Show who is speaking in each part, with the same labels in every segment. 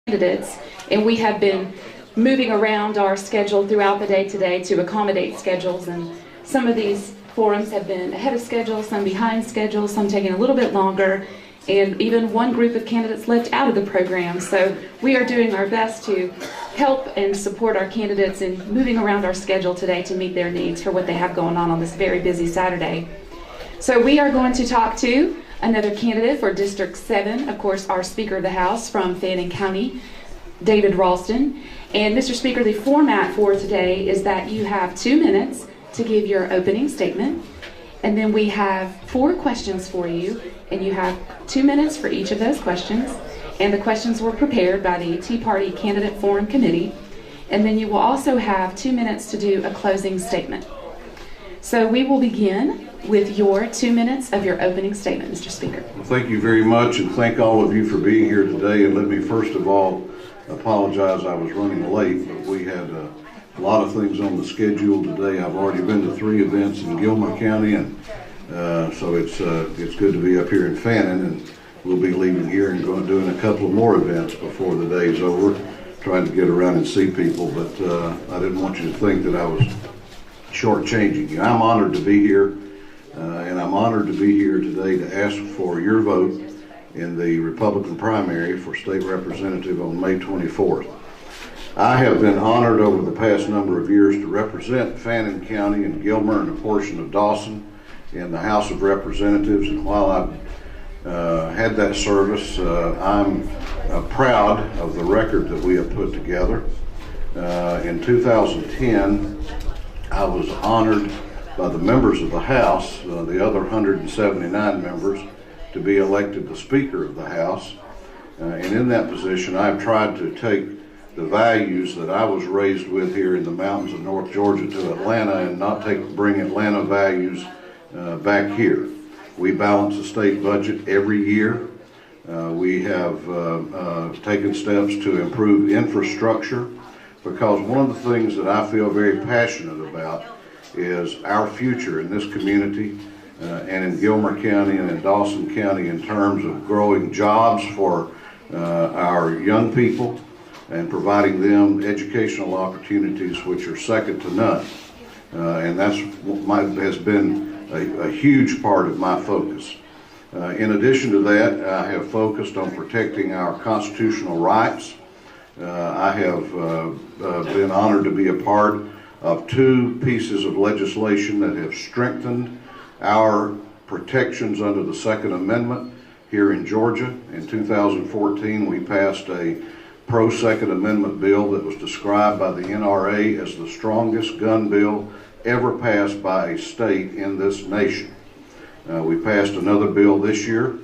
Speaker 1: candidates, and we have been moving around our schedule throughout the day today to accommodate schedules, and some of these forums have been ahead of schedule, some behind schedule, some taking a little bit longer, and even one group of candidates left out of the program. So we are doing our best to help and support our candidates in moving around our schedule today to meet their needs for what they have going on this very busy Saturday. So we are going to talk to another candidate for District 7, of course, our Speaker of the House from Fannin County, David Ralston. And Mr. Speaker, the format for today is that you have 2 minutes to give your opening statement, and then we have 4 questions for you, and you have 2 minutes for each of those questions. And the questions were prepared by the Tea Party Candidate Forum Committee. And then you will also have 2 minutes to do a closing statement. So we will begin with your 2 minutes of your opening statement, Mr. Speaker.
Speaker 2: Well, thank you very much, and thank all of you for being here today. And let me first of all apologize, I was running late, but we had a lot of things on the schedule today. I've already been to 3 events in Gilmer County, and so it's good to be up here in Fannin, and we'll be leaving here and doing a couple of more events before the day's over, trying to get around and see people, but I didn't want you to think that I was shortchanging you. I'm honored to be here, and I'm honored to be here today to ask for your vote in the Republican primary for state representative on May 24th. I have been honored over the past number of years to represent Fannin County and Gilmer and a portion of Dawson in the House of Representatives, and while I've had that service, I'm proud of the record that we have put together. In 2010, I was honored by the members of the House, the other 179 members, to be elected the Speaker of the House. And in that position, I've tried to take the values that I was raised with here in the mountains of North Georgia to Atlanta and not bring Atlanta values back here. We balance the state budget every year. We have taken steps to improve infrastructure, because one of the things that I feel very passionate about is our future in this community and in Gilmer County and in Dawson County in terms of growing jobs for our young people and providing them educational opportunities which are second to none. And that's has been a huge part of my focus. In addition to that, I have focused on protecting our constitutional rights. I have been honored to be a part of 2 pieces of legislation that have strengthened our protections under the Second Amendment here in Georgia. In 2014, we passed a pro-Second Amendment bill that was described by the NRA as the strongest gun bill ever passed by a state in this nation. We passed another bill this year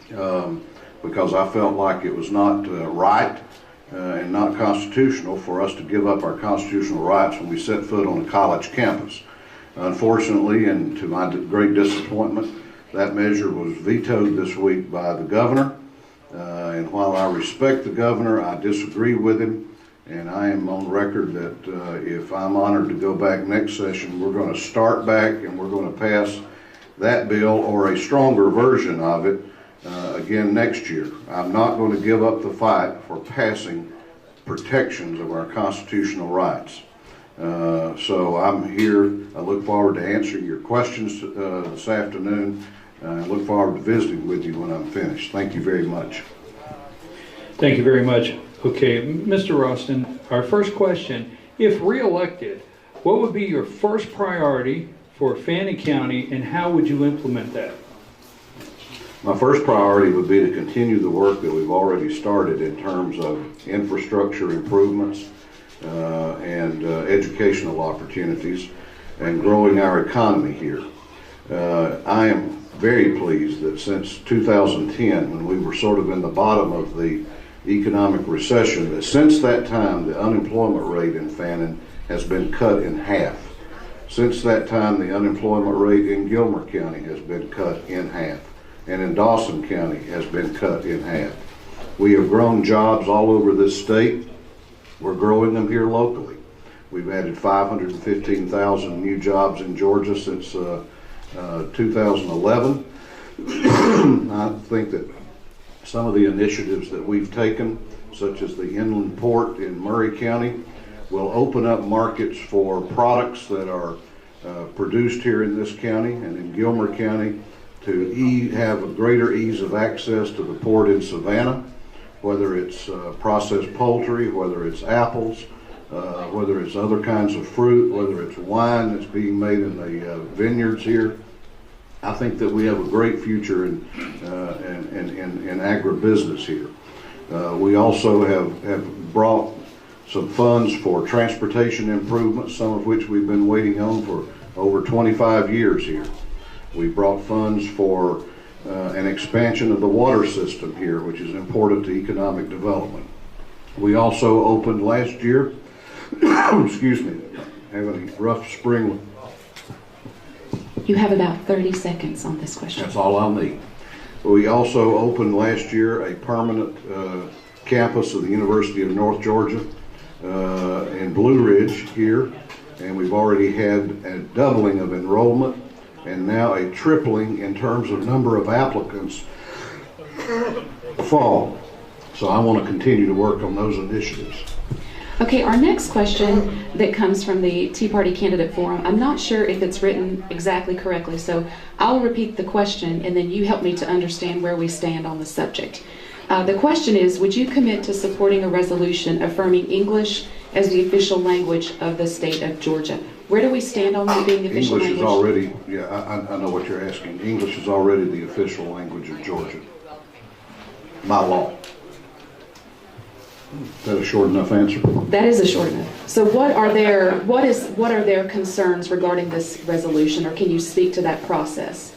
Speaker 2: because I felt like it was not right and not constitutional for us to give up our constitutional rights when we set foot on a college campus. Unfortunately, and to my great disappointment, that measure was vetoed this week by the governor. And while I respect the governor, I disagree with him. And I am on record that if I'm honored to go back next session, we're going to start back and we're going to pass that bill or a stronger version of it again next year. I'm not going to give up the fight for passing protections of our constitutional rights. So I'm here. I look forward to answering your questions this afternoon. I look forward to visiting with you when I'm finished. Thank you very much.
Speaker 3: Thank you very much. Okay, Mr. Ralston, our first question: if re-elected, what would be your first priority for Fannin County, and how would you implement that?
Speaker 2: My first priority would be to continue the work that we've already started in terms of infrastructure improvements and educational opportunities and growing our economy here. I am very pleased that since 2010, when we were sort of in the bottom of the economic recession, that since that time the unemployment rate in Fannin has been cut in half. Since that time, the unemployment rate in Gilmer County has been cut in half, and in Dawson County has been cut in half. We have grown jobs all over this state. We're growing them here locally. We've added 515,000 new jobs in Georgia since 2011. I think that some of the initiatives that we've taken such as the inland port in Murray County, will open up markets for products that are produced here in this county and in Gilmer County to have a greater ease of access to the port in Savannah, whether it's processed poultry, whether it's apples, whether it's other kinds of fruit, whether it's wine that's being made in the vineyards here. I think that we have a great future in agribusiness here. We also have brought some funds for transportation improvements, some of which we've been waiting on for over 25 years here. We brought funds for an expansion of the water system here, which is important to economic development. We also opened last year, excuse me, having a rough spring.
Speaker 1: You have about 30 seconds on this question.
Speaker 2: That's all I'll need. We also opened last year a permanent campus of the University of North Georgia in Blue Ridge here, and we've already had a doubling of enrollment and now a tripling in terms of number of applicants fall. So I want to continue to work on those initiatives.
Speaker 1: Okay, our next question that comes from the Tea Party Candidate Forum, I'm not sure if it's written exactly correctly, so I'll repeat the question and then you help me to understand where we stand on the subject. The question is, would you commit to supporting a resolution affirming English as the official language of the state of Georgia? Where do we stand on that being the official
Speaker 2: English
Speaker 1: language?
Speaker 2: is already, yeah, I know what you're asking. English is already the official language of Georgia, by law. Is that a short enough answer?
Speaker 1: That is a short enough. So what are their concerns regarding this resolution, or can you speak to that process?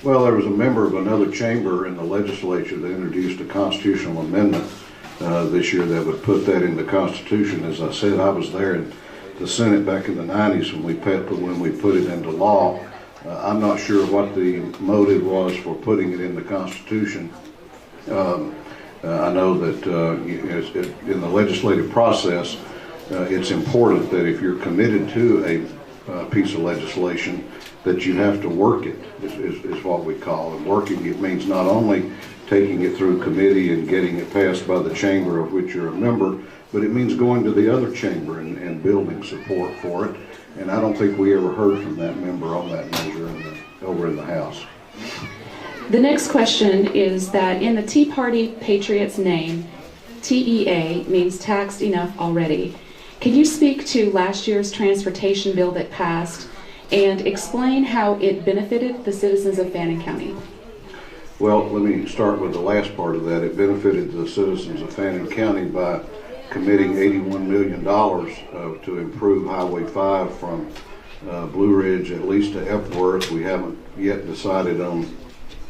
Speaker 2: Well, there was a member of another chamber in the legislature that introduced a constitutional amendment this year that would put that in the Constitution. As I said, I was there in the Senate back in the 90s when we put it into law. I'm not sure what the motive was for putting it in the Constitution. I know that in the legislative process, it's important that if you're committed to a piece of legislation, that you have to work it, is what we call it. Working it means not only taking it through committee and getting it passed by the chamber of which you're a member, but it means going to the other chamber and building support for it. And I don't think we ever heard from that member on that measure over in the House.
Speaker 1: The next question is that in the Tea Party Patriots name, TEA means taxed enough already. Can you speak to last year's transportation bill that passed and explain how it benefited the citizens of Fannin County?
Speaker 2: Well, let me start with the last part of that. It benefited the citizens of Fannin County by committing $81 million to improve Highway 5 from Blue Ridge at least to Epworth. We haven't yet decided on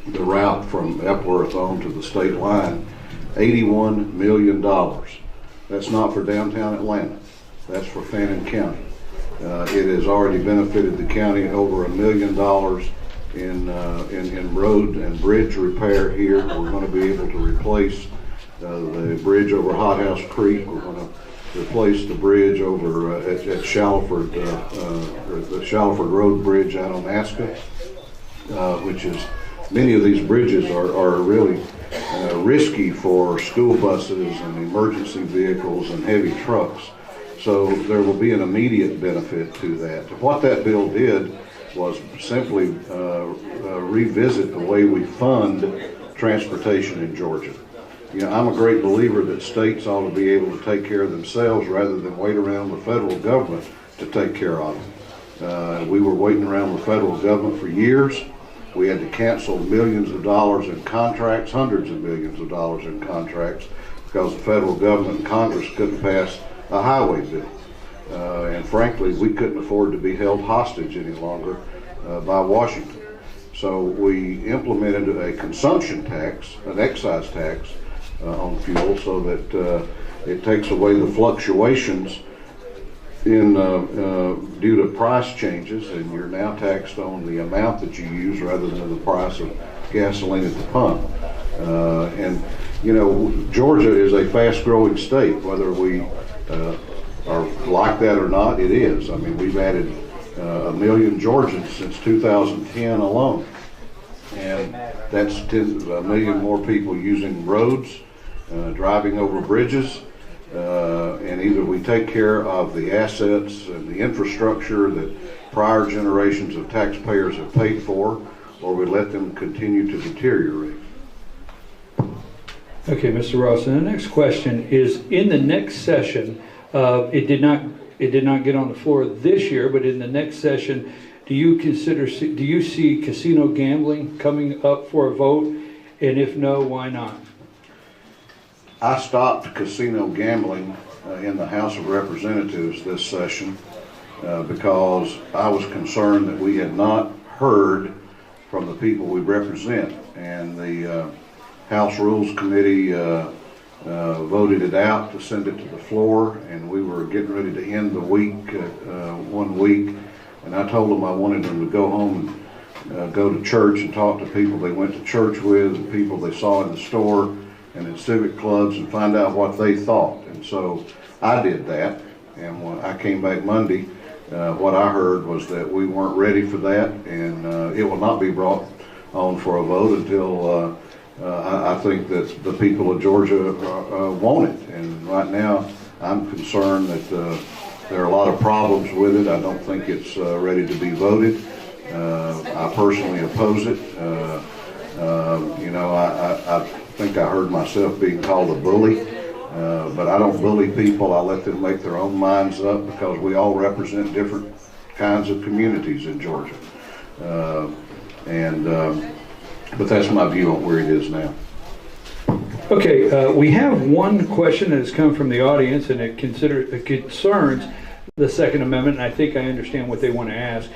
Speaker 2: the route from Epworth on to the state line. $81 million. That's not for downtown Atlanta. That's for Fannin County. It has already benefited the county over $1 million in road and bridge repair here. We're going to be able to replace the bridge over Hot House Creek. We're going to replace the bridge over at Shallowford, the Shallowford Road Bridge out on Ascot, which is, many of these bridges are really risky for school buses and emergency vehicles and heavy trucks. So there will be an immediate benefit to that. What that bill did was simply revisit the way we fund transportation in Georgia. You know, I'm a great believer that states ought to be able to take care of themselves rather than wait around the federal government to take care of them. We were waiting around the federal government for years. We had to cancel millions of dollars in contracts, hundreds of millions of dollars in contracts, because the federal government and Congress couldn't pass a highway bill. And frankly, we couldn't afford to be held hostage any longer by Washington. So we implemented a consumption tax, an excise tax on fuel, so that it takes away the fluctuations in due to price changes, and you're now taxed on the amount that you use rather than the price of gasoline at the pump. And you know, Georgia is a fast-growing state, whether we are like that or not. It is. I mean, we've added 1 million Georgians since 2010 alone, and that's 1 million more people using roads, driving over bridges, and either we take care of the assets and the infrastructure that prior generations of taxpayers have paid for, or we let them continue to deteriorate.
Speaker 3: Okay, Mr. Ralston, the next question is, in the next session, it did not get on the floor this year, but in the next session, do you see casino gambling coming up for a vote? And if no, why not?
Speaker 2: I stopped casino gambling in the House of Representatives this session because I was concerned that we had not heard from the people we represent, and the House Rules Committee voted it out to send it to the floor, and we were getting ready to end the week, 1 week, and I told them I wanted them to go home and go to church and talk to people they went to church with, and people they saw in the store and in civic clubs, and find out what they thought. And so I did that, and when I came back Monday, what I heard was that we weren't ready for that, and it will not be brought on for a vote until I think that the people of Georgia want it. And right now I'm concerned that there are a lot of problems with it. I don't think it's ready to be voted. I personally oppose it. I think I heard myself being called a bully, but I don't bully people. I let them make their own minds up, because we all represent different kinds of communities in Georgia. But that's my view on where it is now.
Speaker 3: Okay, we have one question that has come from the audience, and it concerns the Second Amendment, and I think I understand what they want to ask.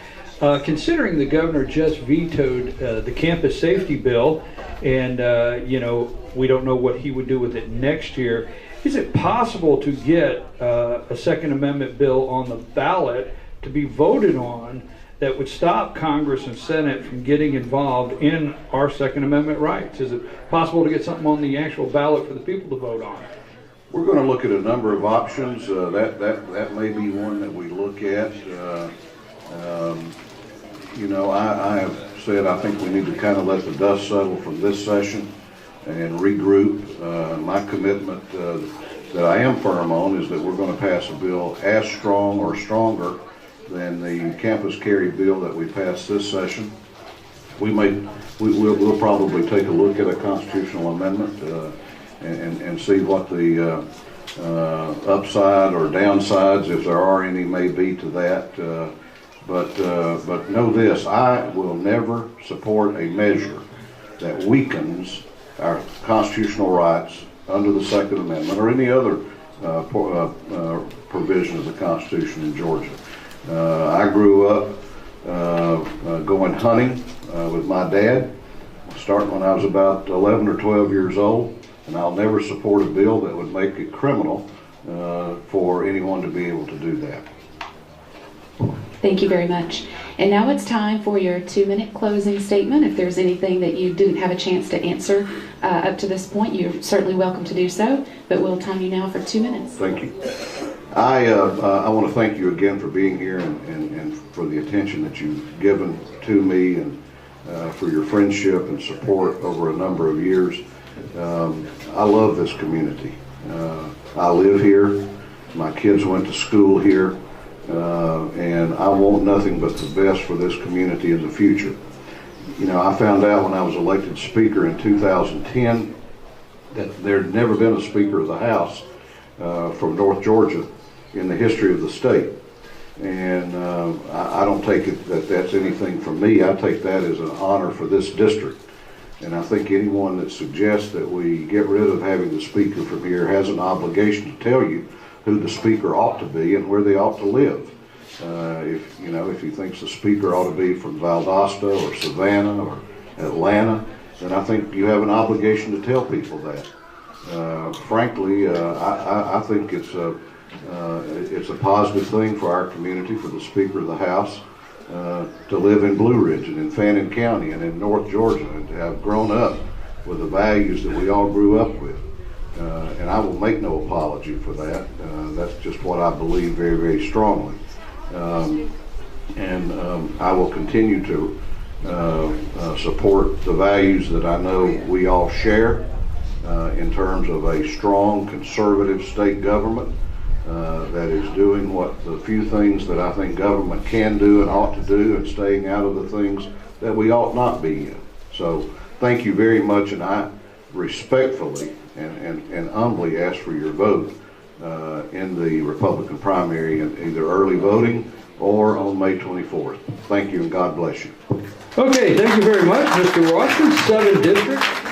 Speaker 3: Considering the governor just vetoed the campus safety bill, and we don't know what he would do with it next year, is it possible to get a Second Amendment bill on the ballot to be voted on that would stop Congress and Senate from getting involved in our Second Amendment rights? Is it possible to get something on the actual ballot for the people to vote on?
Speaker 2: We're going to look at a number of options. That may be one that we look at. I have said I think we need to kind of let the dust settle from this session and regroup. My commitment that I am firm on is that we're going to pass a bill as strong or stronger than the campus carry bill that we passed this session. We'll probably take a look at a constitutional amendment and see what the upside or downsides, if there are any, may be to that. But know this: I will never support a measure that weakens our constitutional rights under the Second Amendment or any other provision of the Constitution in Georgia. I grew up going hunting with my dad, starting when I was about 11 or 12 years old, and I'll never support a bill that would make it criminal for anyone to be able to do that.
Speaker 1: Thank you very much. And now it's time for your 2-minute closing statement. If there's anything that you didn't have a chance to answer up to this point, you're certainly welcome to do so, but we'll time you now for 2 minutes.
Speaker 2: Thank you. I want to thank you again for being here and for the attention that you've given to me, and for your friendship and support over a number of years. I love this community. I live here. My kids went to school here. And I want nothing but the best for this community in the future. I found out when I was elected Speaker in 2010 that there had never been a Speaker of the House from North Georgia in the history of the state. And I don't take it that that's anything from me. I take that as an honor for this district. And I think anyone that suggests that we get rid of having the Speaker from here has an obligation to tell you who the Speaker ought to be and where they ought to live. If he thinks the Speaker ought to be from Valdosta or Savannah or Atlanta, then I think you have an obligation to tell people that. Frankly, I think it's a positive thing for our community, for the Speaker of the House to live in Blue Ridge and in Fannin County and in North Georgia, and to have grown up with the values that we all grew up with. And I will make no apology for that. That's just what I believe very, very strongly. I will continue to support the values that I know we all share. in terms of a strong conservative state government that is doing what the few things that I think government can do and ought to do, and staying out of the things that we ought not be in. So thank you very much, and I respectfully and humbly ask for your vote in the Republican primary, in either early voting or on May 24th. Thank you, and God bless you.
Speaker 3: Okay, thank you very much, Mr. Ralston, 7th District.